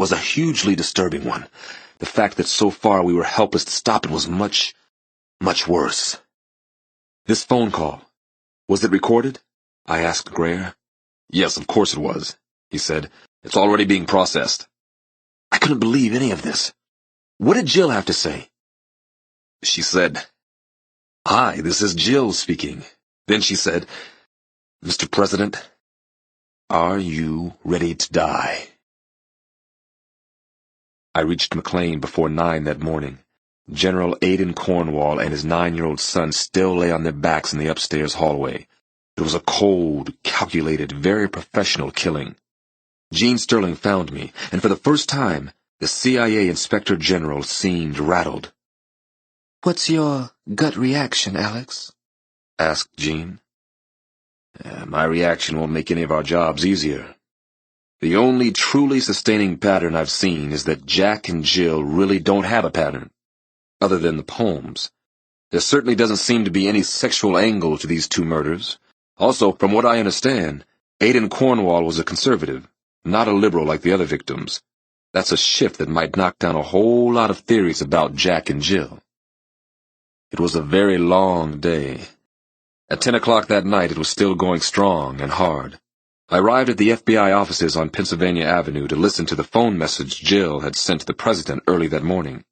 was a hugely disturbing one. The fact that so far we were helpless to stop it was much, much worse. This phone call, was it recorded? I asked Greer. Yes, of course it was, he said. It's already being processed. I couldn't believe any of this. What did Jill have to say? She said, "Hi, this is Jill speaking." Then she said, "Mr. President, are you ready to die?" I reached McLean before 9 that morning. General Aidan Cornwall and his 9-year-old son still lay on their backs in the upstairs hallway. It was a cold, calculated, very professional killing. Gene Sterling found me, and for the first time, the CIA Inspector General seemed rattled. "What's your gut reaction, Alex?" asked Gene. My reaction won't make any of our jobs easier. The only truly sustaining pattern I've seen is that Jack and Jill really don't have a pattern, other than the poems. There certainly doesn't seem to be any sexual angle to these two murders. Also, from what I understand, Aidan Cornwall was a conservative, not a liberal like the other victims. That's a shift that might knock down a whole lot of theories about Jack and Jill. It was a very long day. At 10 o'clock that night, it was still going strong and hard. I arrived at the FBI offices on Pennsylvania Avenue to listen to the phone message Jill had sent to the president early that morning.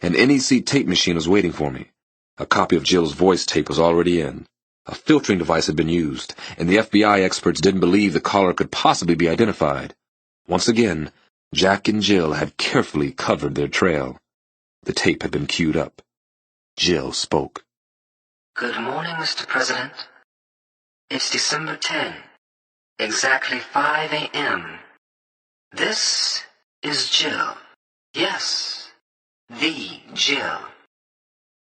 An NEC tape machine was waiting for me. A copy of Jill's voice tape was already in. A filtering device had been used, and the FBI experts didn't believe the caller could possibly be identified. Once again, Jack and Jill had carefully covered their trail. The tape had been queued up. Jill spoke. "Good morning, Mr. President. It's December 10, exactly 5 a.m. This is Jill. Yes, the Jill.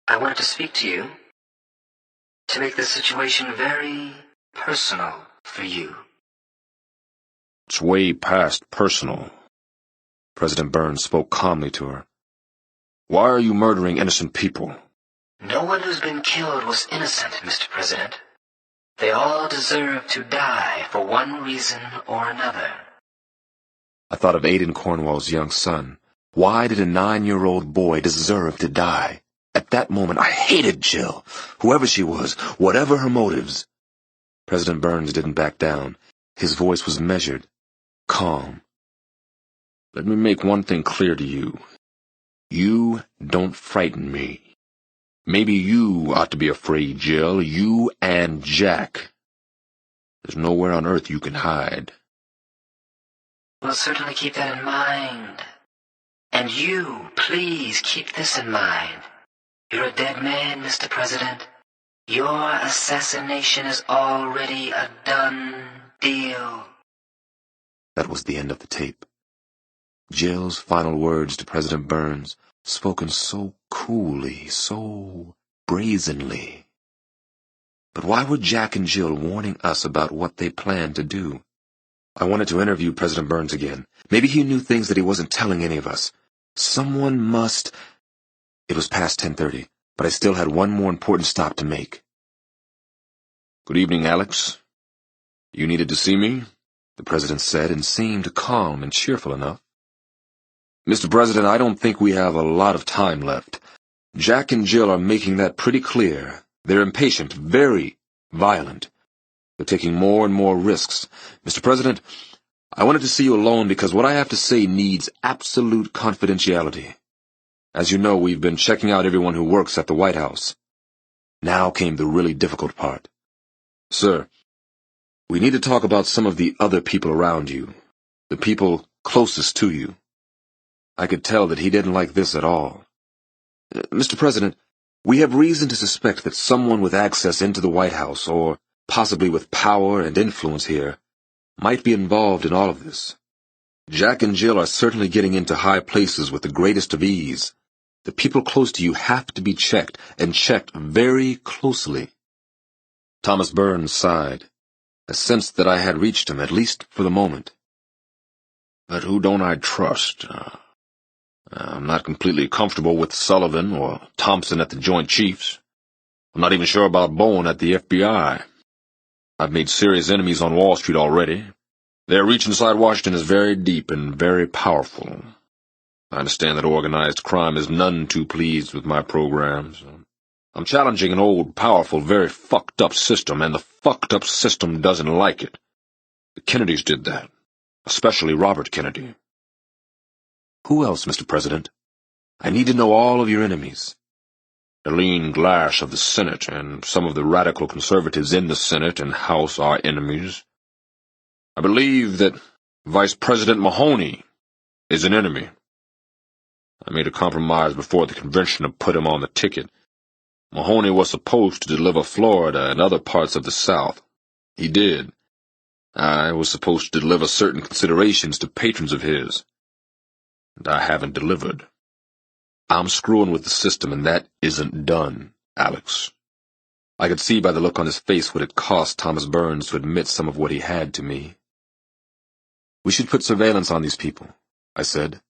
I wanted to speak to you, to make the situation very personal for you." It's way past personal. President Burns spoke calmly to her. Why are you murdering innocent people? No one who's been killed was innocent, Mr. President. They all deserve to die for one reason or another. I thought of Aidan Cornwall's young son. Why did a 9-year-old boy deserve to die? At that moment, I hated Jill, whoever she was, whatever her motives. President Burns didn't back down. His voice was measured, calm. Let me make one thing clear to you. You don't frighten me. Maybe you ought to be afraid, Jill, you and Jack. There's nowhere on earth you can hide. We'll certainly keep that in mind. And you, please keep this in mind. You're a dead man, Mr. President. Your assassination is already a done deal. That was the end of the tape. Jill's final words to President Burns, spoken so coolly, so brazenly. But why were Jack and Jill warning us about what they planned to do? I wanted to interview President Burns again. Maybe he knew things that he wasn't telling any of us. Someone must... It was past 10:30, but I still had one more important stop to make. Good evening, Alex. You needed to see me? The president said, and seemed calm and cheerful enough. Mr. President, I don't think we have a lot of time left. Jack and Jill are making that pretty clear. They're impatient, very violent. They're taking more and more risks. Mr. President, I wanted to see you alone because what I have to say needs absolute confidentiality. As you know, we've been checking out everyone who works at the White House. Now came the really difficult part. Sir, we need to talk about some of the other people around you, the people closest to you. I could tell that he didn't like this at all. Mr. President, we have reason to suspect that someone with access into the White House, or possibly with power and influence here, might be involved in all of this. Jack and Jill are certainly getting into high places with the greatest of ease. The people close to you have to be checked, and checked very closely. Thomas Burns sighed. I sensed that I had reached him, at least for the moment. But who don't I trust? I'm not completely comfortable with Sullivan or Thompson at the Joint Chiefs. I'm not even sure about Bowen at the FBI. I've made serious enemies on Wall Street already. Their reach inside Washington is very deep and very powerful. I understand that organized crime is none too pleased with my programs. I'm challenging an old, powerful, very fucked up system, and the fucked up system doesn't like it. The Kennedys did that, especially Robert Kennedy. Who else, Mr. President? I need to know all of your enemies. Eileen Glass of the Senate and some of the radical conservatives in the Senate and House are enemies. I believe that Vice President Mahoney is an enemy. I made a compromise before the convention to put him on the ticket. Mahoney was supposed to deliver Florida and other parts of the South. He did. I was supposed to deliver certain considerations to patrons of his. And I haven't delivered. I'm screwing with the system, and that isn't done, Alex. I could see by the look on his face what it cost Thomas Burns to admit some of what he had to me. We should put surveillance on these people, I said.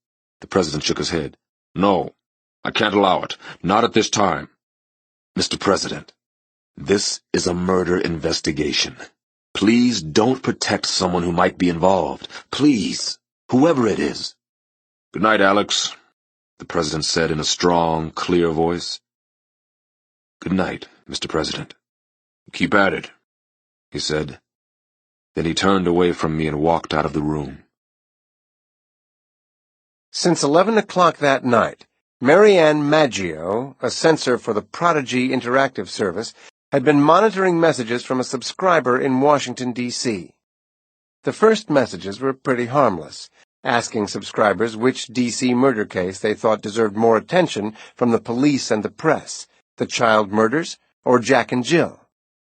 The president shook his head. No, I can't allow it. Not at this time. Mr. President, this is a murder investigation. Please don't protect someone who might be involved. Please, whoever it is. Good night, Alex, the president said in a strong, clear voice. Good night, Mr. President. Keep at it, he said. Then he turned away from me and walked out of the room. Since 11 o'clock that night, Marianne Maggio, a censor for the Prodigy Interactive Service, had been monitoring messages from a subscriber in Washington, D.C. The first messages were pretty harmless, asking subscribers which D.C. murder case they thought deserved more attention from the police and the press, the child murders or Jack and Jill,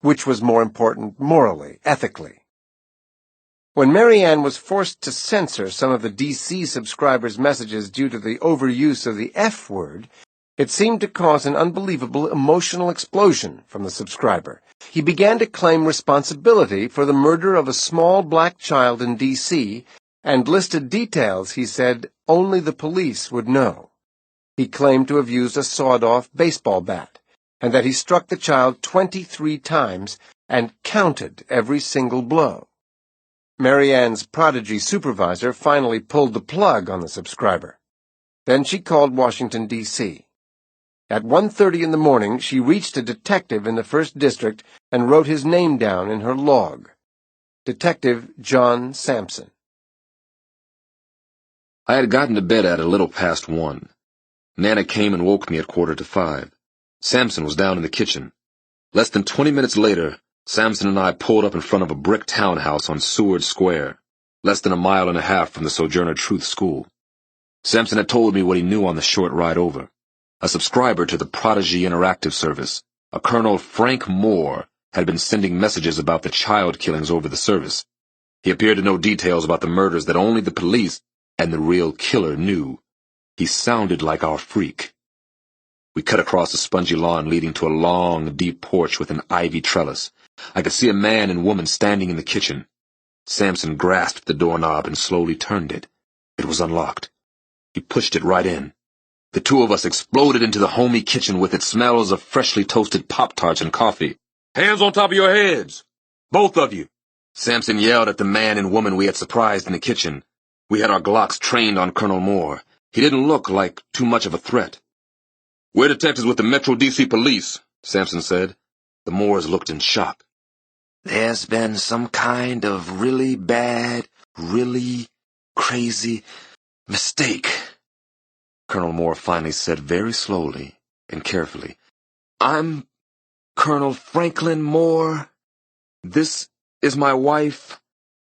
which was more important morally, ethically. When Marianne was forced to censor some of the D.C. subscribers' messages due to the overuse of the F word, it seemed to cause an unbelievable emotional explosion from the subscriber. He began to claim responsibility for the murder of a small black child in D.C. and listed details he said only the police would know. He claimed to have used a sawed-off baseball bat, and that he struck the child 23 times and counted every single blow. Marianne's Prodigy supervisor finally pulled the plug on the subscriber. Then she called Washington, D.C. At 1:30 in the morning, she reached a detective in the 1st District and wrote his name down in her log. Detective John Sampson. I had gotten to bed at a little past 1. Nana came and woke me at 4:45. Sampson was down in the kitchen. Less than 20 minutes later, Sampson and I pulled up in front of a brick townhouse on Seward Square, less than a mile and a half from the Sojourner Truth School. Sampson had told me what he knew on the short ride over. A subscriber to the Prodigy Interactive Service, a Colonel Frank Moore, had been sending messages about the child killings over the service. He appeared to know details about the murders that only the police and the real killer knew. He sounded like our freak. We cut across a spongy lawn leading to a long, deep porch with an ivy trellis. I could see a man and woman standing in the kitchen. Sampson grasped the doorknob and slowly turned it. It was unlocked. He pushed it right in. The two of us exploded into the homey kitchen with its smells of freshly toasted Pop-Tarts and coffee. "Hands on top of your heads! Both of you!" Sampson yelled at the man and woman we had surprised in the kitchen. We had our Glocks trained on Colonel Moore. He didn't look like too much of a threat. "We're detectives with the Metro D.C. Police," Sampson said. The Moores looked in shock. There's been some kind of really bad, really crazy mistake, Colonel Moore finally said very slowly and carefully. I'm Colonel Franklin Moore. This is my wife,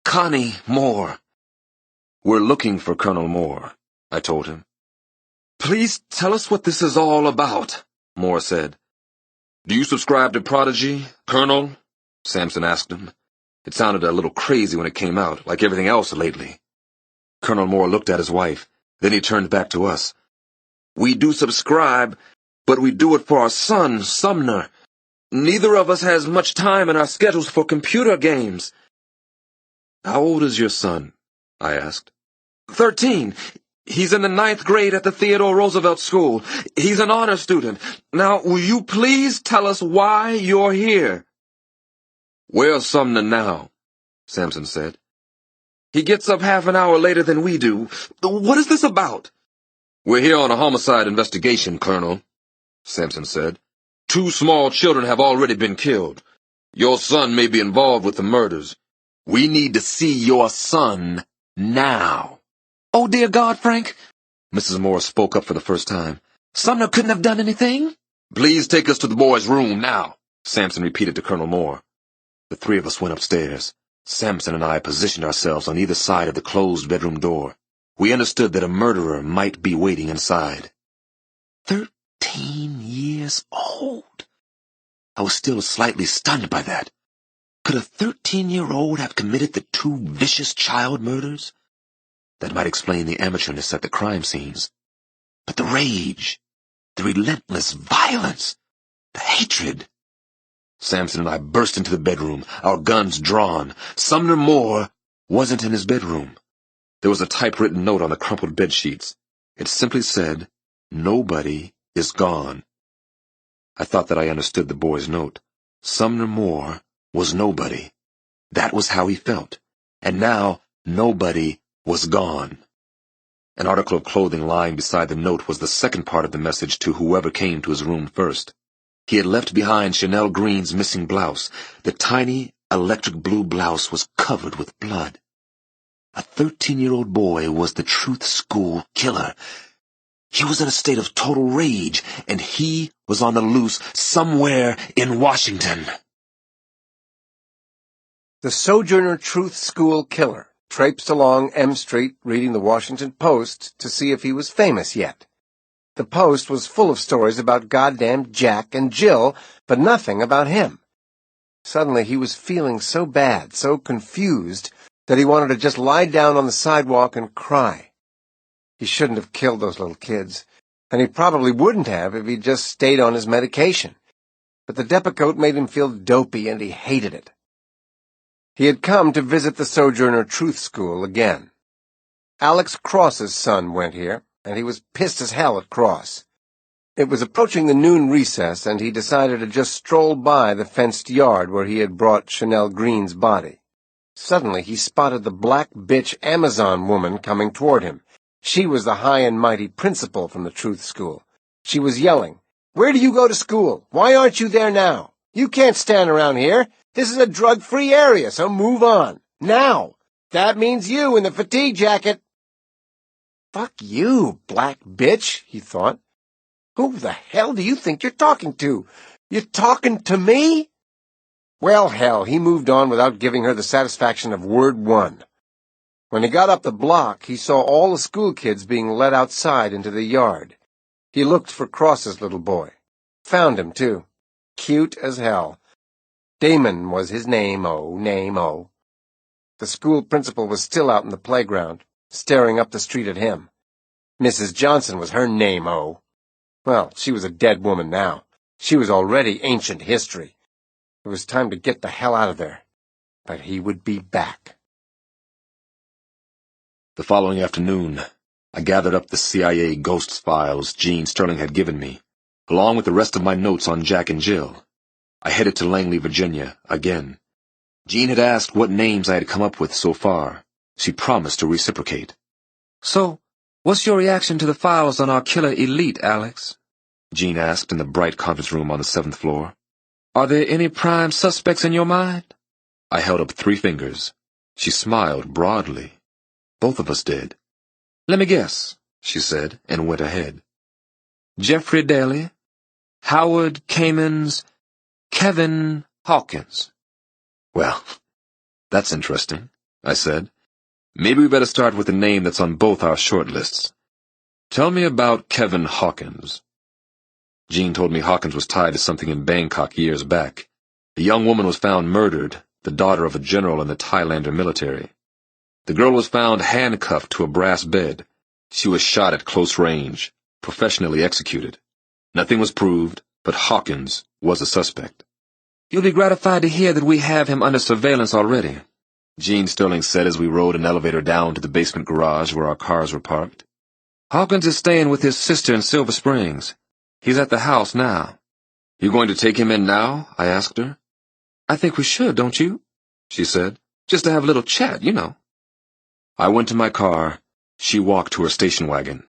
Connie Moore. We're looking for Colonel Moore, I told him. Please tell us what this is all about, Moore said. "Do you subscribe to Prodigy, Colonel?" Sampson asked him. It sounded a little crazy when it came out, like everything else lately. Colonel Moore looked at his wife. Then he turned back to us. We do subscribe, but we do it for our son, Sumner. Neither of us has much time in our schedules for computer games. How old is your son? I asked. 13. He's in the 9th grade at the Theodore Roosevelt School. He's an honor student. Now, will you please tell us why you're here? Where's Sumner now? Sampson said. He gets up half an hour later than we do. What is this about? We're here on a homicide investigation, Colonel, Sampson said. 2 small children have already been killed. Your son may be involved with the murders. We need to see your son now. Oh, dear God, Frank, Mrs. Moore spoke up for the first time. Sumner couldn't have done anything? Please take us to the boy's room now, Sampson repeated to Colonel Moore. The 3 of us went upstairs. Sampson and I positioned ourselves on either side of the closed bedroom door. We understood that a murderer might be waiting inside. 13 years old. I was still slightly stunned by that. Could a 13-year-old have committed the 2 vicious child murders? That might explain the amateurness at the crime scenes. But the rage, the relentless violence, the hatred. Sampson and I burst into the bedroom, our guns drawn. Sumner Moore wasn't in his bedroom. There was a typewritten note on the crumpled bedsheets. It simply said, "Nobody is gone." I thought that I understood the boy's note. Sumner Moore was nobody. That was how he felt. And now, nobody was gone. An article of clothing lying beside the note was the second part of the message to whoever came to his room first. He had left behind Chanel Green's missing blouse. The tiny, electric blue blouse was covered with blood. A 13-year-old boy was the Truth School killer. He was in a state of total rage, and he was on the loose somewhere in Washington. The Sojourner Truth School killer traipsed along M Street reading the Washington Post to see if he was famous yet. The Post was full of stories about goddamn Jack and Jill, but nothing about him. Suddenly he was feeling so bad, so confused, that he wanted to just lie down on the sidewalk and cry. He shouldn't have killed those little kids, and he probably wouldn't have if he'd just stayed on his medication. But the Depakote made him feel dopey, and he hated it. He had come to visit the Sojourner Truth School again. Alex Cross's son went here, and he was pissed as hell at Cross. It was approaching the noon recess, and he decided to just stroll by the fenced yard where he had brought Chanel Green's body. Suddenly he spotted the black bitch Amazon woman coming toward him. She was the high and mighty principal from the Truth School. She was yelling, "Where do you go to school? Why aren't you there now? You can't stand around here. This is a drug-free area, so move on. Now! That means you in the fatigue jacket." "Fuck you, black bitch," he thought. "Who the hell do you think you're talking to? You're talking to me?" Well, hell, he moved on without giving her the satisfaction of word one. When he got up the block, he saw all the school kids being led outside into the yard. He looked for Cross's little boy. Found him, too. Cute as hell. Damon was his name-o. The school principal was still out in the playground, staring up the street at him. Mrs. Johnson was her name-o. Well, she was a dead woman now. She was already ancient history. It was time to get the hell out of there. But he would be back. The following afternoon, I gathered up the CIA ghosts files Gene Sterling had given me, along with the rest of my notes on Jack and Jill. I headed to Langley, Virginia, again. Jean had asked what names I had come up with so far. She promised to reciprocate. "So, what's your reaction to the files on our killer elite, Alex?" Jean asked in the bright conference room on the 7th floor. "Are there any prime suspects in your mind?" I held up 3 fingers. She smiled broadly. Both of us did. "Let me guess," she said, and went ahead. "Jeffrey Daly, Howard Kamens, Kevin Hawkins." "Well, that's interesting," I said. "Maybe we better start with the name that's on both our short lists. Tell me about Kevin Hawkins." Jean told me Hawkins was tied to something in Bangkok years back. A young woman was found murdered, the daughter of a general in the Thailander military. The girl was found handcuffed to a brass bed. She was shot at close range, professionally executed. Nothing was proved, but Hawkins was a suspect. "You'll be gratified to hear that we have him under surveillance already," Gene Sterling said as we rode an elevator down to the basement garage where our cars were parked. "Hawkins is staying with his sister in Silver Springs. He's at the house now." "You going to take him in now?" I asked her. "I think we should, don't you?" she said. "Just to have a little chat, you know." I went to my car. She walked to her station wagon.